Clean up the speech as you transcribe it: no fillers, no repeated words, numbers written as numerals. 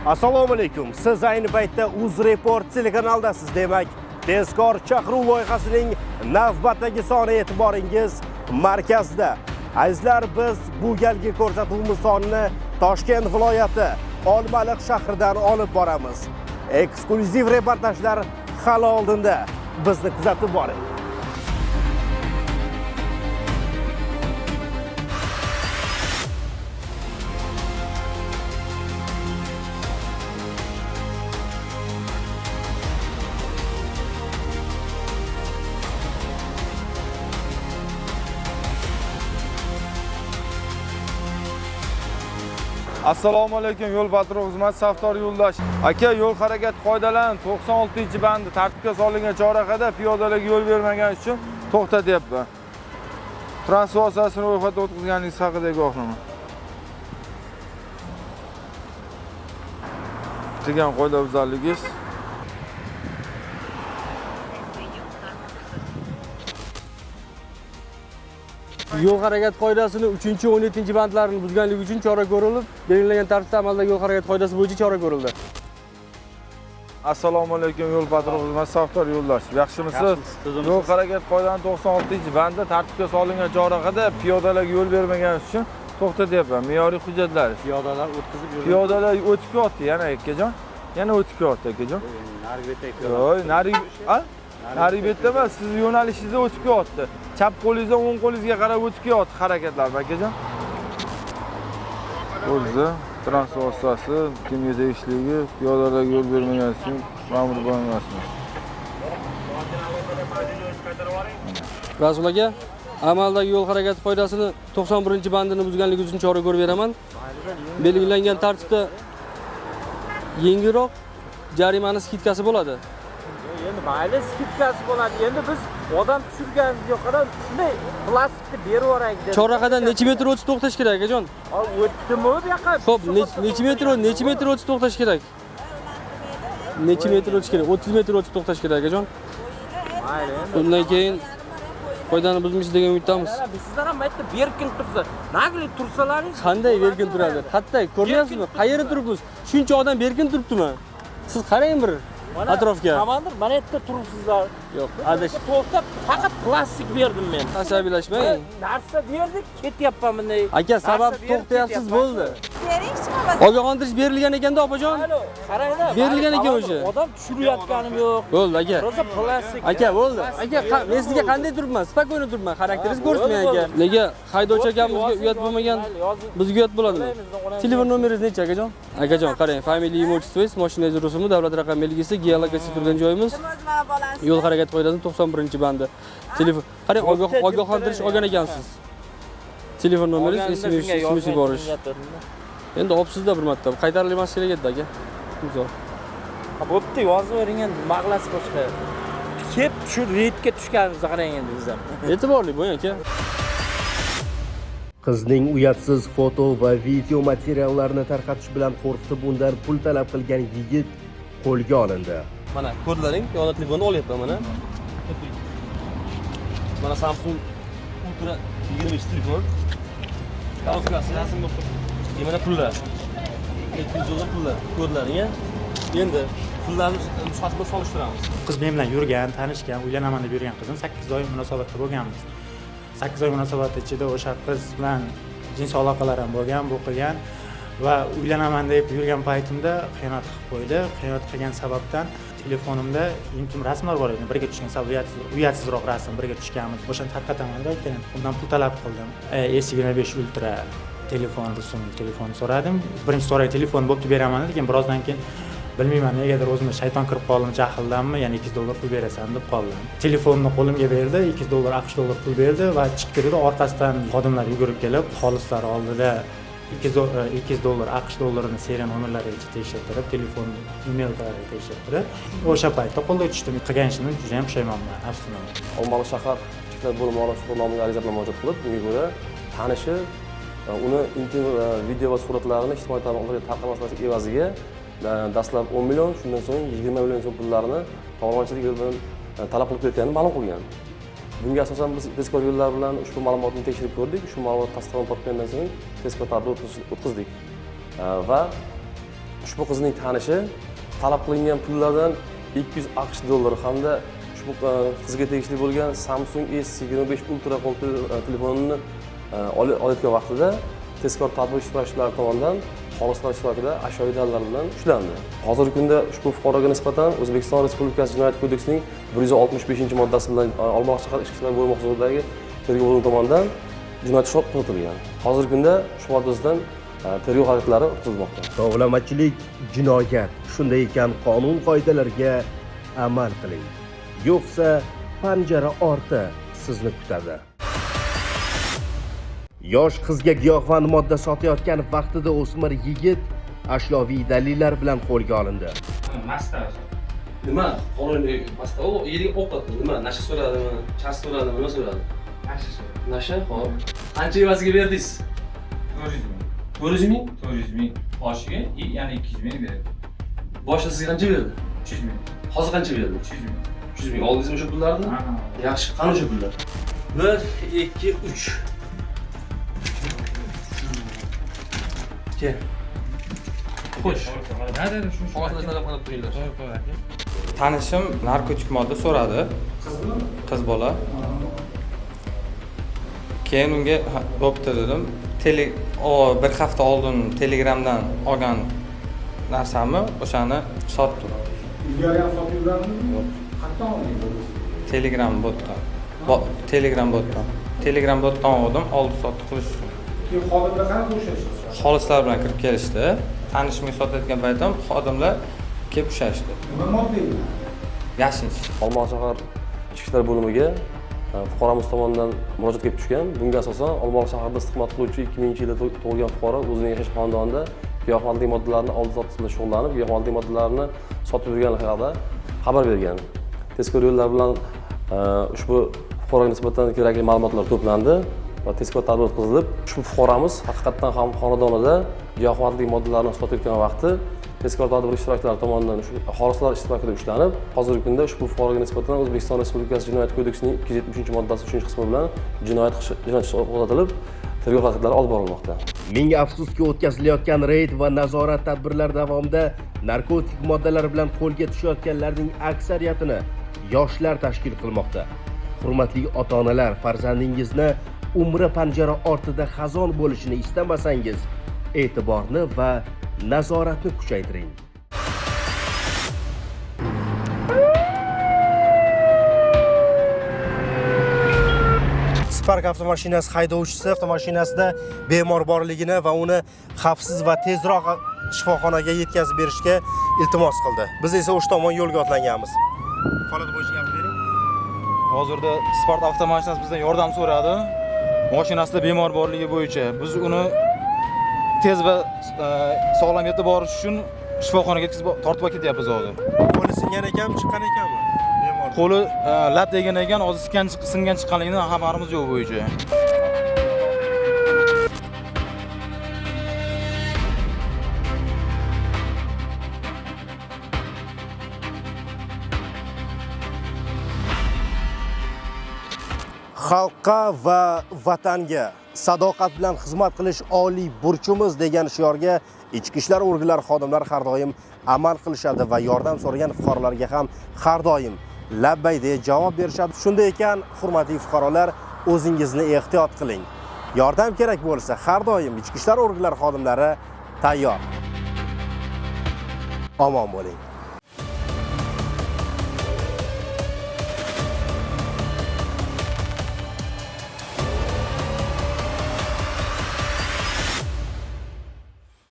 Assalomu alaykum. Siz ayni paytda UzReport telekanalidasiz, demak, tezkor chaqiruv loyihasining navbatdagi soni e'tiboringiz markazida. Azizlar, biz bu galgi ko'rsatuvimiz sonini Toshkent viloyati Olmaliq shahridan olib boramiz. Eksklyuziv reportajlar hali oldinda. Bizni kuzatib boring. Assalomu alaykum, yo'l patrul xizmat Saftor Yo'ldosh. Aka, yo'l harakat qoidalari 96-bandi tartibga solingan chorrahada piyodalarga yo'l bermagan uchun to'xtatyapman. Transport vositasini ro'yxatga o'tkazganingiz haqida guvohnoma. Degan qoidabuzarligingiz. Yo'l harakat qoidasini 3-17-bandlarini buzganligi uchun chora ko'rilib, belgilangan tartibda amaldagi yo'l harakat qoidasi bo'yicha chora ko'rildi. Assalomu alaykum, yo'l patrul xizmat Saftor Yo'ldosh. Yaxshimisiz? Yo'l harakat qoidalarining 96-bandi tartibga solingan chorrahada piyodalarga yo'l bermagan uchun to'xtatyapman. Me'yoriy hujjatlar. Piyodalar o'tkazib yurdi. Piyodalar o'tib ketdi yana akajon. Yana o'tib ketdi akajon. Narigi betda. Yo'q, narigi betda emas, siz yo'nalishingizda o'tib ketdi. Chap qo'lingizdan o'ng qo'lingizga qarab o'tib ketdi harakatlar, akajon. O'zi transport vositasi kimga tegishligi, piyodalarga yo'l bermagan uchun ma'mur bo'lmasmiz. Rasul aka, amaldagi yo'l harakati qoidasini 91-bandini buzganligi uchun chora ko'rib beraman. Belgilangan tartibda yengilroq jarimani skitkasi bo'ladi. Endi mayli skidkasi bo'ladi. Endi biz odam tushirganimiz yo'q, qarab shunday plastikni berib yuboraylik dedi. Chorrahadan necha metr o'tib to'xtash kerak akajon? O'tdimi bu yoqqa? Xo'p, necha metr o'tib to'xtash kerak? Necha metr o'tish kerak? 30 metr o'tib to'xtash kerak akajon. Mayli. Undan keyin qoidani buzmaysiz degan umiddamiz. Sizlar ham aytdi, berkin tursa, nagli tursalaring Qanday berkin turadi? Qatday, ko'ryapsizmi? Qayerda turibmiz? Shuncha odam berkin turibdimi? Siz qarang bir atrofga. Komandir, mana yerda turibsizlar. Yo'q, adash. To'xtab, faqat plastik berdim men. Asabiylashmang. Narsa berdik, ketyapman bunday. Aka, sabab to'xtayapsiz bo'ldi. Ogohlantirish berilgan ekanda, opajon. Alo, qaranglar. Berilgan ekan o'sha. Odam tushirayotganim yo'q. Bo'ldi, aka. Rosa plastik. Aka, bo'ldi. Aka, men sizga qanday turibman? Spokойно turibman. Xarakteringiz ko'rsatmang aka. Nega haydovchi akamizga uyat bo'lmagan, bizga uyat bo'ladimi? Telefon nomeringiz necha akajon? Akajon, qarang, familiya, imya, otchествоyingiz, mashinangiz rusumi, davlat raqam belgisi, geolokatsiya turgan joyimiz. Yo'l harakati qoidasining 91-bandi. Telefon. Qarang, ogohlantirish olgan ekansiz. Telefon nomeringiz, SMS borish. Endi opsizda bir marta qaytarilmas kerak edi aka. Uzor. Bo'pti, yozib bering endi, mag'lasi boshqa. Kep shu reydga tushganimizni qarang endi biz ham. E'tiborli bo'ling aka. Qizning uyatsiz foto va video materiallarini tarqatish bilan qo'rqitib undan pul talab qilgan yigit qo'lga olindi. Mana kodlaring, yonida telefonni olyapman mana. Mana Samsung Ultra 20 telefon. Kalkulasi rasm bo'lib turibdi. Mana pullar. 200 dollar pullar. Kodlaring-a. Endi pullarni nusxasini solishtiramiz. Qiz men bilan yurgan, tanishgan, uylanaman deb yurgan qizim 8 oy munosabatda bo'lganmiz. 8 oy munosabat ichida o'sha qiz bilan jins aloqalar ham bo'lgan, bu qilgan va uylanaman deb yurgan paytimda xiyonat qilib qo'ydi. Xiyonat qilgan sababdan telefonimda intim rasmlar bor edi. Birga tushgan uyatsizroq rasm birga tushganmiz. O'shani tarqataman deb keyin undan pul talab qildim. S25 Ultra telefon rusumli telefon so'radim. Birinchi so'ray telefon bo'pti beraman dedi, keyin birozdan keyin bilmayman negadir o'zimga shayton kirib qoldim jahldanmi, ya'ni 200 dollar pul berasan deb qoldim. Telefonni qo'limga berdi, 200 dollar, 60 dollar pul berdi va chiqib ketdi. Orqasidan xodimlar yugurib kelib, xolislar oldida 200 dollar, 60 dollarini seriya nomerlariga tekshirtirib, telefon, email-lariga tekshirtirib, o'sha paytda qo'lga tushdim. Qilgan ishimdan juda ham pushaymonman, afsuslanman. Olmaliq shahar ichki bo'limi orasida nomiga arizalar murojaat qilib, unga ko'ra tanishi uni intim video va suratlarini ijtimoiy tarmoqlarga tarqatmaslik evaziga dastlab 10 million, shundan so'ng 20 million so'm pullarini tovonchilik yo'li bilan talab qilib ketganini ma'lum qilgan. Bunga asosan biz tezkor yo'llar bilan ushbu ma'lumotni tekshirib ko'rdik. Shu ma'lumot tasdig'ini topgandan so'ng tezkor tadbir o'tkazdik. Va ushbu qizning tanishi talab qilingan pullardan 200 AQSh dollari hamda ushbu qizga tegishli bo'lgan Samsung S25 Ultra qo'l telefonini olayotgan vaqtida tezkor tadbir ishtirokchilari tomonidan xolislar ishtirokida ashyoviy dalillar bilan ushlandi. Hozirgi kunda ushbu fuqaroga nisbatan O'zbekiston Respublikasi Jinoyat kodeksining 165-moddasi bilan Olmaliq shahar Ichki ishlar bo'limi huzuridagi tergov bo'limi tomonidan jinoyat ishi qo'zg'atilgan. Hozirgi kunda shu moddadan tergov harakatlari o'tkazilmoqda. Tovlamachilik jinoyat. Shunday ekan, qonun qoidalariga amal qiling. Yo'qsa panjara orti sizni kutadi. Yosh qizga giyohvand modda sotayotgan vaqtida o'smir yigit ashyoviy dalillar bilan qo'lga olindi. Nima? Qonuniy masda u yering ovqat nima? Nasha so'radimi? Chas so'radimi? Nima so'radi? Nasha so'radi. Nasha? Xo'p. Qancha evaziga berdingiz? 400 ming. 400 ming boshiga, yana 200 ming beradi. Boshida sizga qancha berdi? 300 ming. Hozir qancha berdi? 300 ming. 300 ming. Oldingizmi o'sha pullarni? Yaxshi, qani o'sha pullar? 1 2 3. Ke. Xo'sh. Tanishim narkotik modda so'radi. Qiz bola. Keyin unga bo'pti dedim. Bir hafta oldin Telegramdan olgan narsamni o'shani sotdim. Ilgari ham sotib yurardingmi? Yo'q. Qayerdan oldingiz? Telegram botdan. Telegram botdan oldim, oldi sotdi qilish uchun. Keyin xodimlar qanaqa ushlashdi? Xolislar bilan kirib kelishdi. Tanishimga sotayotgan paytim xodimlar kelib ushlashdi. Nima modda edi? Yashinch. Olmaliq shahar Ichki ishlar bo'limiga fuqaromiz tomonidan murojaat kelib tushgan. Bunga asosan Olmaliq shahrida istiqomat qiluvchi 2000-yilda tug'ilgan fuqaro o'zining yashash xonadonida giyohvandlik moddalarini oldi sotish bilan shug'ullanib, giyohvandlik moddalarini sotib yurganligi haqida xabar bergan. Tezkor yo'llar bilan ushbu fuqaroga nisbatan kerakli ma'lumotlar to'plandi va tezkor tadbir o'tkazilib, ushbu fuqaromiz haqiqatan ham xonadonida giyohvandlik moddalarini sotayotgan vaqti tezkor tadbir ishtirokchilari tomonidan xolislar ishtirokida ushlanib, hozirgi kunda ushbu fuqaroga nisbatan O'zbekiston Respublikasi Jinoyat kodeksining 273-moddasi 3-qismi bilan jinoyat ishi qo'zg'atilib, tergov harakatlari olib borilmoqda. Ming afsuski, o'tkazilayotgan reyd va nazorat tadbirlari davomida narkotik moddalar bilan qo'lga tushayotganlarning aksariyatini yoshlar tashkil qilmoqda. Hurmatli ota-onalar, farzandingizni umri panjara ortida xazon bo'lishini istamasangiz, e'tiborni va nazoratni kuchaytiring. Spark avtomashinasi haydovchisi avtomashinasida bemor borligini va uni xavfsiz va tezroq shifoxonaga yetkazib berishga iltimos qildi. Biz esa o'sha tomon yo'lga otlanganmiz. Holat bo'yicha gap bering. Hozirda Spark avtomashinasi bizdan yordam so'radi. Mashinasida bemor borligi bo'yicha biz uni tez va sog'lom yetib borish uchun shifoxonaga yetkazib tortib ketyapmiz hozir. Qo'li singan ekanmi, chiqqan ekanmi? Bemor. Qo'li lat degan ekan, hozir singan chiqqanligidan xabarimiz yo'q bo'yicha. Xalqqa va vatanga sadoqat bilan xizmat qilish oliy burchimiz degan shiorga ichki ishlar organlari xodimlari har doim amal qilishadi va yordam so'ragan fuqarolarga ham har doim labbay deb javob berishadi. Shunday ekan, hurmatli fuqarolar, o'zingizni ehtiyot qiling. Yordam kerak bo'lsa, har doim ichki ishlar organlari xodimlari tayyor. Omon bo'ling.